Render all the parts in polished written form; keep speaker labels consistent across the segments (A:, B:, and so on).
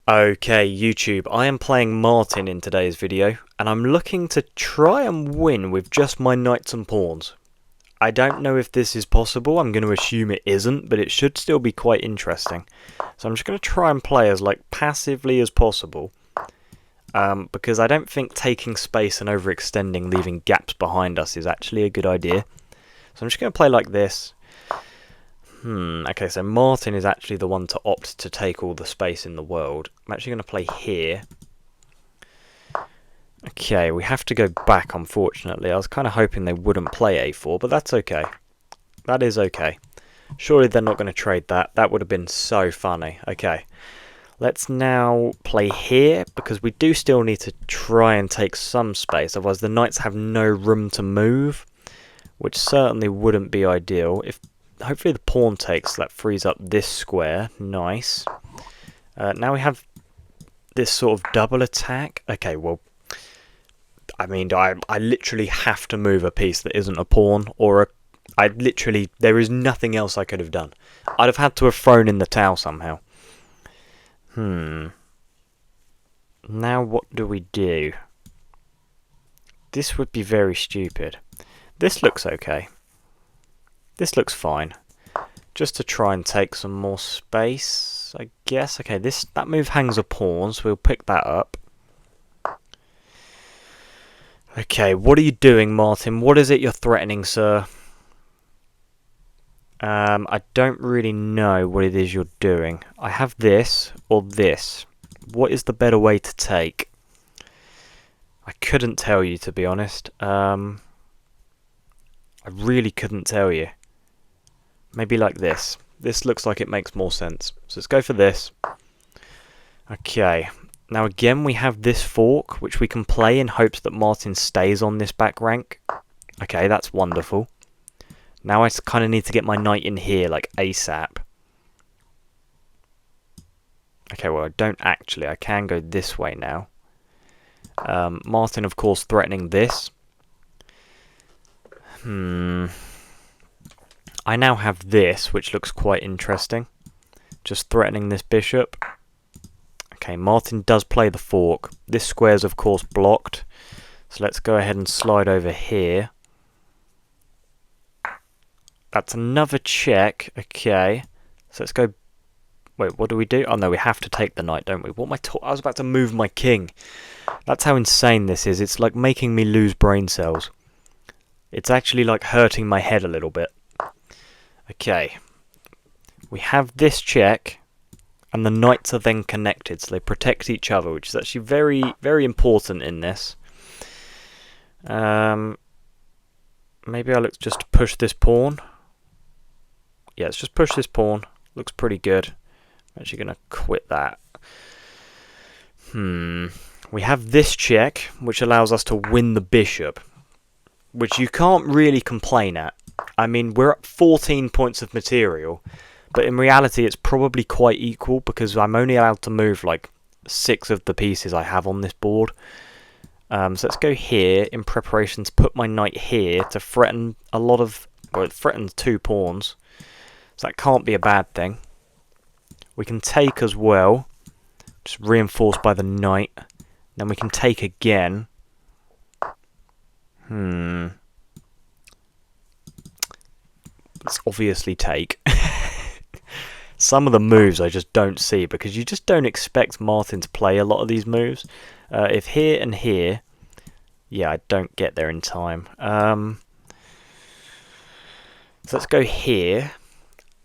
A: Okay, YouTube, I am playing Martin in today's video, and I'm looking to try and win with just my knights and pawns. I don't know if this is possible, I'm going to assume it isn't, but it should still be quite interesting. So I'm just going to try and play as passively as possible, because I don't think taking space and overextending, leaving gaps behind us is actually a good idea. So I'm just going to play like this. Okay, so Martin is actually the one to opt to take all the space in the world. I'm actually going to play here. Okay, we have to go back, unfortunately. I was kind of hoping they wouldn't play a4, but that's okay. That is okay. Surely they're not going to trade that. That would have been so funny. Okay, let's now play here, because we do still need to try and take some space. Otherwise, the knights have no room to move, which certainly wouldn't be ideal. Hopefully the pawn takes, that frees up this square. Nice. Now we have this sort of double attack. Okay, well, I mean, I literally have to move a piece that isn't a pawn, or there is nothing else I could have done. I'd have had to have thrown in the towel somehow. Now what do we do? This would be very stupid. This looks okay. This looks fine. Just to try and take some more space, I guess. Okay, that move hangs a pawn, so we'll pick that up. Okay, what are you doing, Martin? What is it you're threatening, sir? I don't really know what it is you're doing. I have this or this. What is the better way to take? I couldn't tell you, to be honest. I really couldn't tell you. Maybe like this. This looks like it makes more sense. So let's go for this. Okay. Now again we have this fork, which we can play in hopes that Martin stays on this back rank. Okay, that's wonderful. Now I kind of need to get my knight in here, like ASAP. Okay, well I don't actually. I can go this way now. Martin, of course, threatening this. I now have this, which looks quite interesting. Just threatening this bishop. Okay, Martin does play the fork. This square's of course blocked. So let's go ahead and slide over here. That's another check. Okay. So let's go... Wait, what do we do? Oh no, we have to take the knight, don't we? What am I was about to move my king. That's how insane this is. It's like making me lose brain cells. It's actually like hurting my head a little bit. Okay, we have this check, and the knights are then connected, so they protect each other, which is actually very, very important in this. Maybe I look just to push this pawn. Yeah, let's just push this pawn. Looks pretty good. I'm actually going to quit that. We have this check, which allows us to win the bishop, which you can't really complain at. I mean, we're at 14 points of material, but in reality it's probably quite equal because I'm only allowed to move like 6 of the pieces I have on this board. So let's go here in preparation to put my knight here to threaten a lot of... Well, it threatens 2 pawns, so that can't be a bad thing. We can take as well, just reinforced by the knight. Then we can take again. Let's obviously take. Some of the moves I just don't see, because you just don't expect Martin to play a lot of these moves. If here and here, yeah, I don't get there in time. So let's go here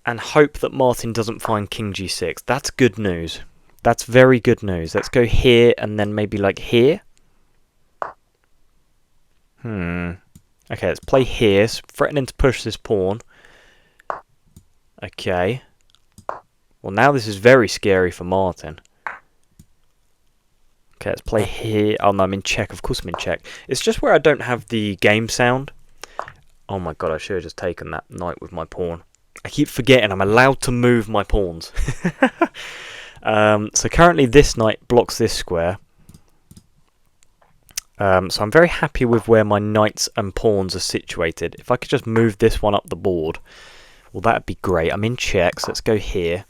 A: and hope that Martin doesn't find King G6. That's good news. That's very good news. Let's go here and then maybe like here. Okay, let's play here, threatening to push this pawn. Okay. Well, now this is very scary for Martin. Okay, let's play here. Oh no, I'm in check. Of course I'm in check. It's just where I don't have the game sound. Oh my god, I should have just taken that knight with my pawn. I keep forgetting I'm allowed to move my pawns. So currently this knight blocks this square. So I'm very happy with where my knights and pawns are situated. If I could just move this one up the board, well, that'd be great. I'm in check, so let's go here.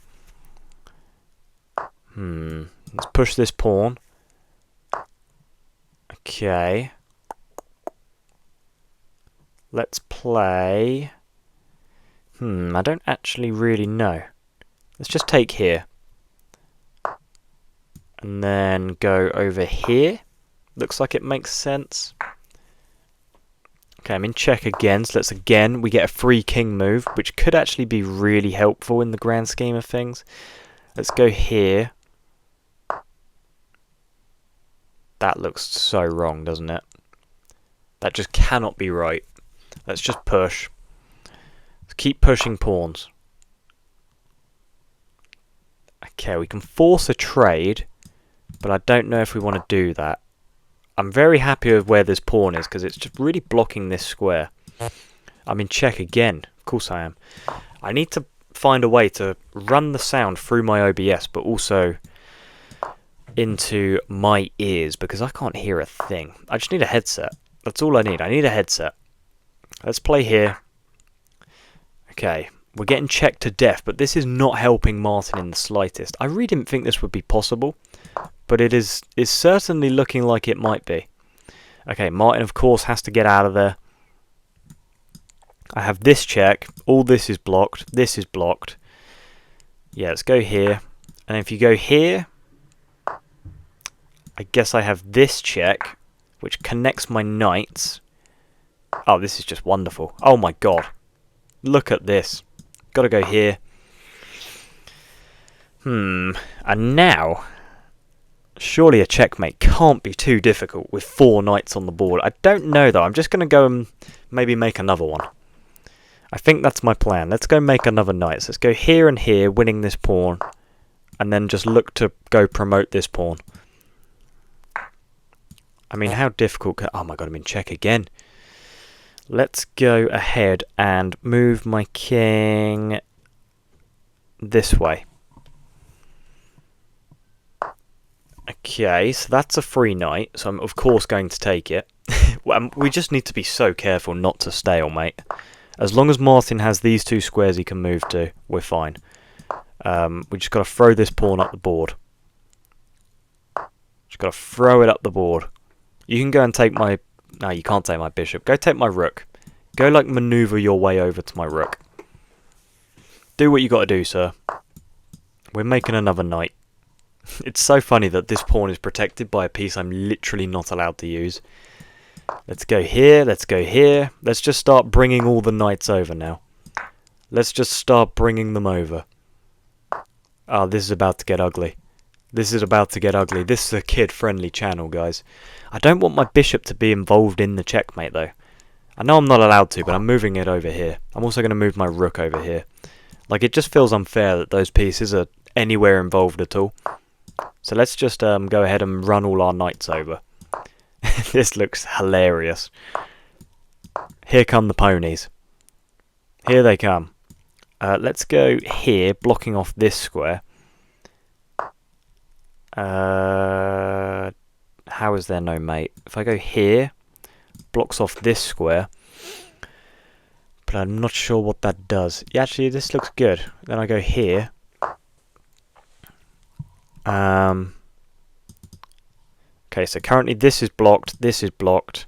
A: Let's push this pawn. Okay. Let's play... I don't actually really know. Let's just take here. And then go over here. Looks like it makes sense. Okay, I'm in check again, so we get a free king move, which could actually be really helpful in the grand scheme of things. Let's go here. That looks so wrong, doesn't it? That just cannot be right. Let's just push. Let's keep pushing pawns. Okay, we can force a trade, but I don't know if we want to do that. I'm very happy with where this pawn is, because it's just really blocking this square. I'm in check again. Of course I am. I need to find a way to run the sound through my OBS, but also into my ears, because I can't hear a thing. I just need a headset. That's all I need. I need a headset. Let's play here. Okay, we're getting checked to death, but this is not helping Martin in the slightest. I really didn't think this would be possible, but it is certainly looking like it might be. Okay, Martin, of course, has to get out of there. I have this check. All this is blocked. This is blocked. Yeah, let's go here. And if you go here, I guess I have this check, which connects my knights. Oh, this is just wonderful. Oh my god. Look at this. Gotta go here. And now, surely a checkmate can't be too difficult with 4 knights on the board. I don't know though. I'm just going to go and maybe make another one. I think that's my plan. Let's go make another knight. So let's go here and here, winning this pawn. And then just look to go promote this pawn. I mean, how difficult oh my god, I'm in check again. Let's go ahead and move my king this way. Okay, so that's a free knight, so I'm of course going to take it. We just need to be so careful not to stalemate. As long as Martin has these 2 squares he can move to, we're fine. We just got to throw this pawn up the board. Just got to throw it up the board. You can go and take my... No, you can't take my bishop. Go take my rook. Go, like, maneuver your way over to my rook. Do what you got to do, sir. We're making another knight. It's so funny that this pawn is protected by a piece I'm literally not allowed to use. Let's go here. Let's go here. Let's just start bringing all the knights over now. Let's just start bringing them over. Oh, this is about to get ugly. This is about to get ugly. This is a kid-friendly channel, guys. I don't want my bishop to be involved in the checkmate, though. I know I'm not allowed to, but I'm moving it over here. I'm also going to move my rook over here. Like, it just feels unfair that those pieces are anywhere involved at all. So let's just go ahead and run all our knights over. This looks hilarious. Here come the ponies. Here they come. Let's go here, blocking off this square. How is there no mate? If I go here, blocks off this square. But I'm not sure what that does. Yeah, actually, this looks good. Then I go here. Okay, so currently this is blocked. This is blocked.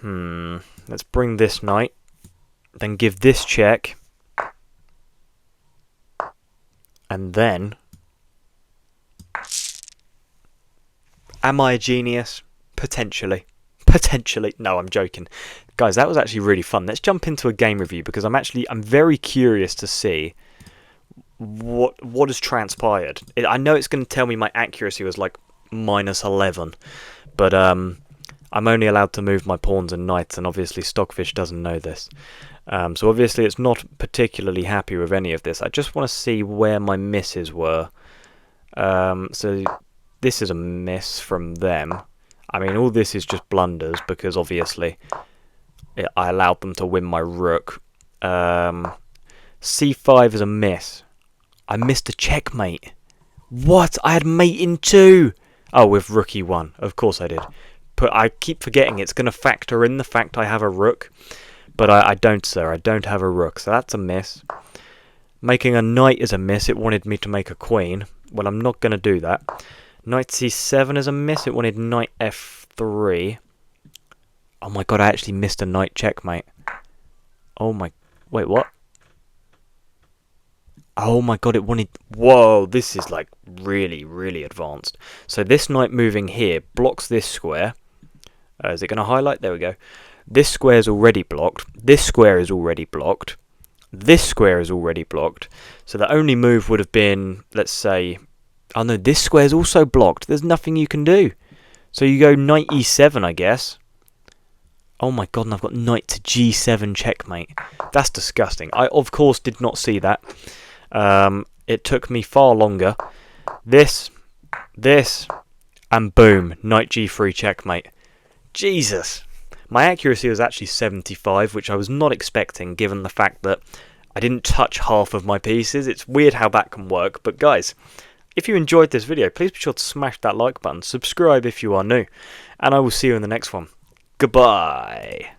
A: Let's bring this knight. Then give this check. And then... Am I a genius? Potentially. Potentially. No, I'm joking. Guys, that was actually really fun. Let's jump into a game review because I'm very curious to see what has transpired. I know it's going to tell me my accuracy was like -11, but I'm only allowed to move my pawns and knights, and obviously Stockfish doesn't know this. So obviously it's not particularly happy with any of this. I just want to see where my misses were. So this is a miss from them. I mean, all this is just blunders because obviously I allowed them to win my rook. C5 is a miss. I missed a checkmate. What? I had mate in 2. Oh, with rook e1. Of course I did. But I keep forgetting it's going to factor in the fact I have a rook. But I don't, sir. I don't have a rook. So that's a miss. Making a knight is a miss. It wanted me to make a queen. Well, I'm not going to do that. Knight c7 is a miss. It wanted knight f3. Oh my god, I actually missed a knight checkmate. Oh my... Wait, what? Oh my god, it wanted... Whoa, this is like really, really advanced. So this knight moving here blocks this square. Is it going to highlight? There we go. This square is already blocked. This square is already blocked. This square is already blocked. So the only move would have been, let's say... Oh no, this square is also blocked. There's nothing you can do. So you go knight e7, I guess. Oh my god, and I've got knight to g7 checkmate. That's disgusting. I, of course, did not see that. It took me far longer. This, and boom, knight g3 checkmate. Jesus. My accuracy was actually 75, which I was not expecting, given the fact that I didn't touch half of my pieces. It's weird how that can work, but guys, if you enjoyed this video, please be sure to smash that like button, subscribe if you are new, and I will see you in the next one. Goodbye.